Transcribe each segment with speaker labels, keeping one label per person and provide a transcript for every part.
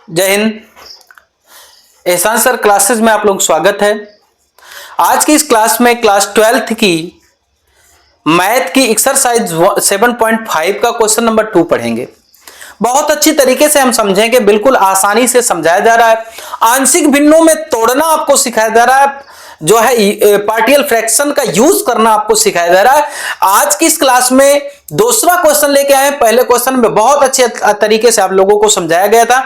Speaker 1: जय हिंद। एहसान sir classes में आप लोग स्वागत है। आज की इस क्लास में क्लास 12th की मैथ की एक्सरसाइज 7.5 का क्वेश्चन नंबर 2 पढ़ेंगे। बहुत अच्छी तरीके से हम समझेंगे, बिल्कुल आसानी से समझाया जा रहा है। आंशिक भिन्नों में तोड़ना आपको सिखाया जा रहा है, जो है पार्शियल फ्रैक्शन का यूज करना आपको सिखाया जा रहा है। आज की इस क्लास में दूसरा क्वेश्चन लेके आए। पहले क्वेश्चन में बहुत अच्छे तरीके से आप लोगों को समझाया गया था।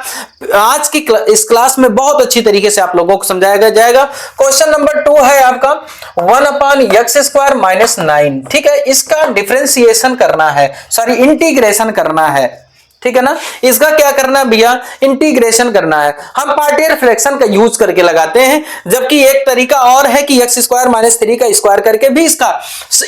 Speaker 1: आज की इस क्लास में बहुत अच्छी तरीके से आप लोगों को समझाया जाएगा। क्वेश्चन नंबर 2 है आपका 1/x² - 9। ठीक है, इसका डिफरेंशिएशन करना है, सॉरी इंटीग्रेशन करना है। ठीक है ना, इसका क्या करना है भैया, इंटीग्रेशन करना है। हम पार्शियल फ्रैक्शन का यूज करके लगाते हैं, जबकि एक तरीका और है कि x² - 3 का स्क्वायर करके भी इसका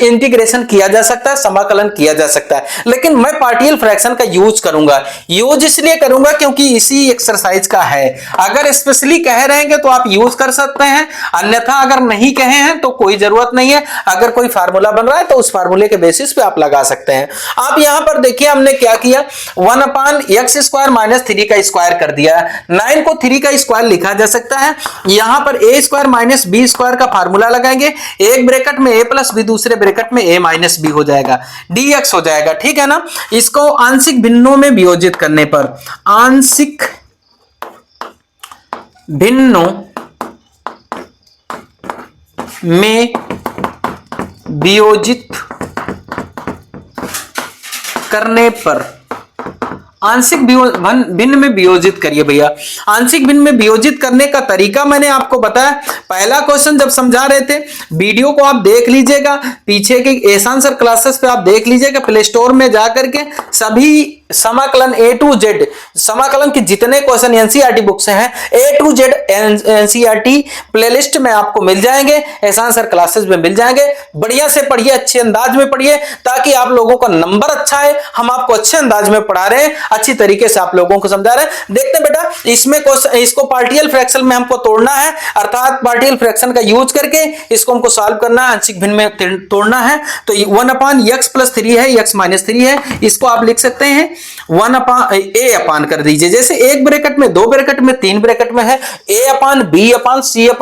Speaker 1: इंटीग्रेशन किया जा सकता है, समाकलन किया जा सकता है। लेकिन मैं पार्शियल फ्रैक्शन का यूज करूंगा। यूज इसलिए करूंगा क्योंकि इसी एक्सरसाइज का है। अगर स्पेशली कह रहे हैं तो आप यूज कर सकते हैं, अन्यथा अगर नहीं कहे हैं तो कोई जरूरत नहीं है। अगर कोई फार्मूला बन रहा है तो उस फार्मूले के बेसिस पे आप लगा सकते हैं। आप यहां पर देखिए हमने क्या किया, 1/x² - 3 का स्क्वायर कर दिया। 9 को 3 का स्क्वायर लिखा जा सकता है। यहां पर a² - b² का फार्मूला लगाएंगे। एक ब्रैकेट में a + b, दूसरे ब्रैकेट में a - b हो जाएगा, dx हो जाएगा। ठीक है ना, इसको आंशिक भिन्नों में वियोजित करने पर, आंशिक भिन्नों में वियोजित करने पर, आंशिक भिन्न में वियोजित करिए भैया। आंशिक भिन्न में वियोजित करने का तरीका मैंने आपको बताया। पहला क्वेश्चन जब समझा रहे थे, वीडियो को आप देख लीजिएगा, पीछे के एहसान सर क्लासेस पे आप देख लीजिएगा, प्ले स्टोर में जाकर के सभी समाकलन A to Z, समाकलन के जितने क्वेश्चन एनसीईआरटी बुक से हैं A to Z NCERT playlist में आपको मिल जाएंगे, एहसान सर क्लासेस में मिल जाएंगे। बढ़िया से पढ़िए, अच्छे अंदाज में पढ़िए, ताकि आप लोगों का नंबर अच्छा है। हम आपको अच्छे अंदाज में पढ़ा रहे हैं, अच्छी तरीके से आप लोगों को समझा रहे हैं। देखते हैं बेटा, इसमें इसको पार्शियल फ्रैक्शन में हमको तोड़ना है, अर्थात पार्शियल फ्रैक्शन का यूज करके इसको हमको सॉल्व करना है, आंशिक भिन्न में तोड़ना है। तो 1/x + 3 है, x - 3 है, इसको आप लिख सकते हैं 1/a कर दीजिए। जैसे एक ब्रैकेट में, दो ब्रैकेट में, तीन ब्रैकेट में है, a/b/c/d/e/f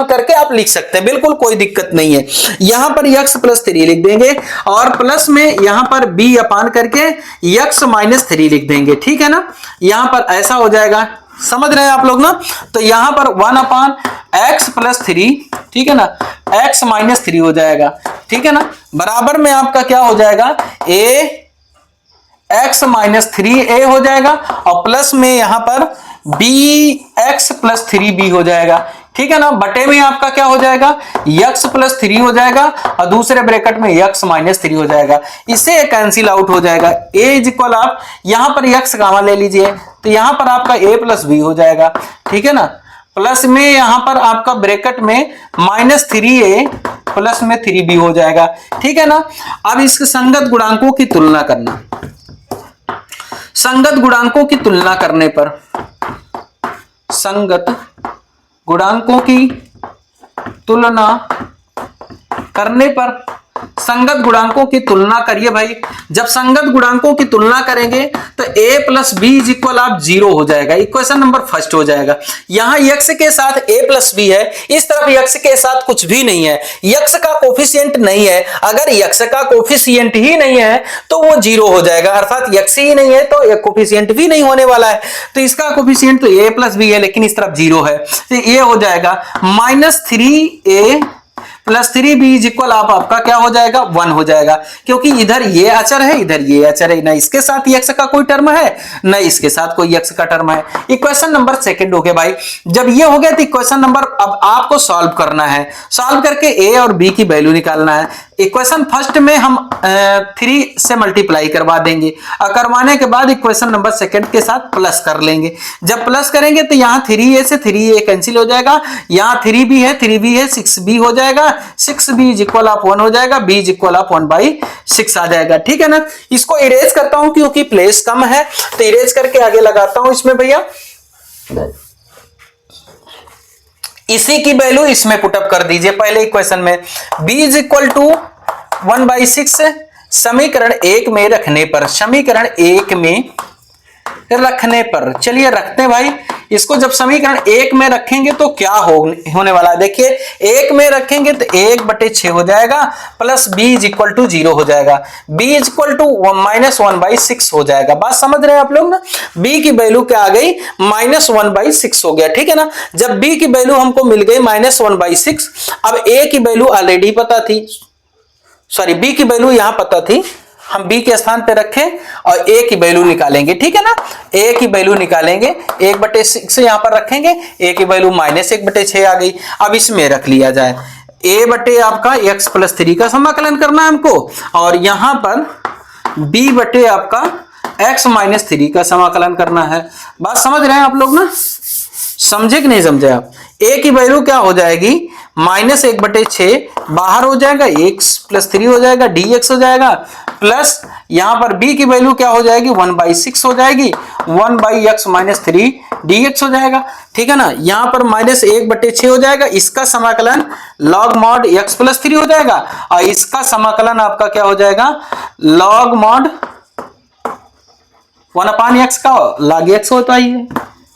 Speaker 1: करके आप लिख सकते हैं, बिल्कुल कोई दिक्कत नहीं है। यहां पर x + 3 लिख देंगे और प्लस में यहां पर b करके x - 3 लिख देंगे। ठीक है ना, यहां पर ऐसा हो जाएगा, समझ रहे हैं आप लोग ना। तो यहां पर 1/x + 3, ठीक है ना, x - 3 हो जाएगा। ठीक है ना, बराबर में आपका क्या हो जाएगा, x - 3a हो जाएगा और प्लस में यहां पर bx + 3b हो जाएगा। ठीक है ना, बटे में आपका क्या हो जाएगा, x + 3 हो जाएगा और दूसरे ब्रैकेट में x - 3 हो जाएगा। इससे कैंसिल आउट हो जाएगा। a = आप यहां पर x गामा ले लीजिए, तो यहां पर आपका a + b हो जाएगा। ठीक है ना, प्लस में यहां पर आपका ब्रैकेट में -3a प्लस में 3b हो जाएगा। ठीक है ना, अब इसके संगत गुणांकों की तुलना करना। संगत गुणांकों की तुलना करने पर, संगत गुणांकों की तुलना करने पर, संगत गुणांकों की तुलना करिए भाई। जब संगत गुणांकों की तुलना करेंगे तो a + b = आप 0 हो जाएगा, इक्वेशन नंबर फर्स्ट हो जाएगा। यहां x के साथ a + b है, इस तरफ x के साथ कुछ भी नहीं है, x का कोफिशिएंट नहीं है। अगर x का कोफिशिएंट ही नहीं है तो वो 0 हो जाएगा, अर्थात x ही नहीं है तो एक कोफिशिएंट भी नहीं होने वाला है। तो इसका कोफिशिएंट तो a + b है, लेकिन इस तरफ 0 है, तो ये हो जाएगा -3a + 3b = आपका क्या हो जाएगा, 1 हो जाएगा। क्योंकि इधर ये अचर है, इधर ये अचर है, ना इसके साथ x का कोई टर्म है, ना इसके साथ कोई x का टर्म है। इक्वेशन नंबर सेकंड हो गया भाई। जब ये हो गया तो इक्वेशन नंबर अब आपको सॉल्व करना है। सॉल्व करके a और b की वैल्यू निकालना है। इक्वेशन फर्स्ट में हम 3 से मल्टीप्लाई करवा देंगे और करवाने के बाद इक्वेशन नंबर सेकंड के साथ प्लस कर लेंगे। जब प्लस करेंगे तो यहाँ 3a से 3a कैंसिल हो जाएगा, यहाँ 3b है, 3b है, 6b हो जाएगा, 6b = आप 1 हो जाएगा, b = आप 1/6 आ जाएगा। ठीक है ना, इसको इरेज करता हूं क्योंकि प्लेस कम है, तो इरेज करके आगे लगाता हूं इसमें भैया। इसी की वैल्यू इसमें पुटअप कर दीजिए पहले इक्वेशन में, b = 1/6 समीकरण 1 में रखने पर, समीकरण 1 में रखने पर, चलिए रखते हैं भाई इसको। जब समीकरण 1 में रखेंगे तो क्या होने वाला है, देखिए 1 में रखेंगे तो 1/6 हो जाएगा plus b is equal to 0 हो जाएगा, b इज इक्वल टू -1/6 हो जाएगा। बात समझ रहे हैं आप लोग ना, b की वैल्यू क्या आ गई, -1/6 हो गया, ठीक है ना। जब b की वैल्यू हमको मिल गई -1/6, अब a की वैल्यू ऑलरेडी पता थी, सॉरी b की वैल्यू यहां पता थी, हम b के स्थान पे रखें और a की वैल्यू निकालेंगे, ठीक है ना। a की वैल्यू निकालेंगे, 1/6 यहां पर रखेंगे, a की वैल्यू -1/6 आ गई। अब इसमें रख लिया जाए a बटे आपका x + 3 का समाकलन करना है हमको, और यहां पर b बटे आपका x - 3 का समाकलन करना है। बात समझ रहे हैं आप लोग ना, समझे कि नहीं समझे आप। a की वैल्यू क्या हो जाएगी, -1/6 बाहर हो जाएगा, x + 3 हो जाएगा, dx हो जाएगा, प्लस यहां पर b की वैल्यू क्या हो जाएगी, 1/6 हो जाएगी, 1/x - 3 dx हो जाएगा, ठीक है ना। यहां पर -1/6 हो जाएगा, इसका समाकलन log mod x + 3 हो जाएगा, और इसका समाकलन आपका क्या हो जाएगा, log mod 1/x का log x होता ही है,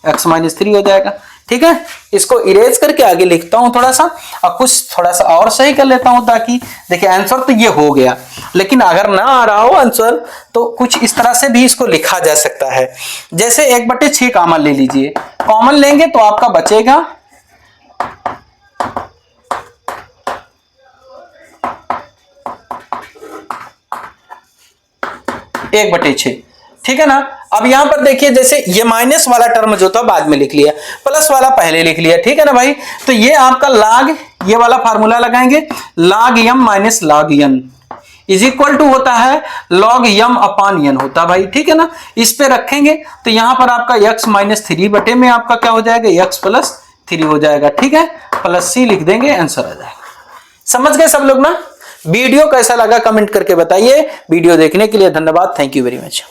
Speaker 1: x - 3 हो जाएगा, ठीक है। इसको इरेज करके आगे लिखता हूं थोड़ा सा, और कुछ थोड़ा सा और सही कर लेता हूं, ताकि देखिए आंसर तो ये हो गया, लेकिन अगर ना आ रहा हो आंसर तो कुछ इस तरह से भी इसको लिखा जा सकता है। जैसे 1/6 कॉमन ले लीजिए, कॉमन लेंगे तो आपका बचेगा 1/6, ठीक है ना। अब यहां पर देखिए, जैसे ये माइनस वाला टर्म जो था बाद में लिख लिया, प्लस वाला पहले लिख लिया, ठीक है ना भाई। तो ये आपका log, ये वाला फार्मूला लगाएंगे, log m - log n is equal to होता है log m/n होता है भाई, ठीक है ना। इस पे रखेंगे तो यहां पर आपका x - 3 बटे में आपका क्या हो जाएगा, x + 3 हो जाएगा, ठीक है, प्लस c लिख देंगे, आंसर आ जाएगा। समझ गए सब लोग ना। वीडियो कैसा लगा कमेंट करके बताइए। वीडियो देखने के लिए धन्यवाद, थैंक यू वेरी मच।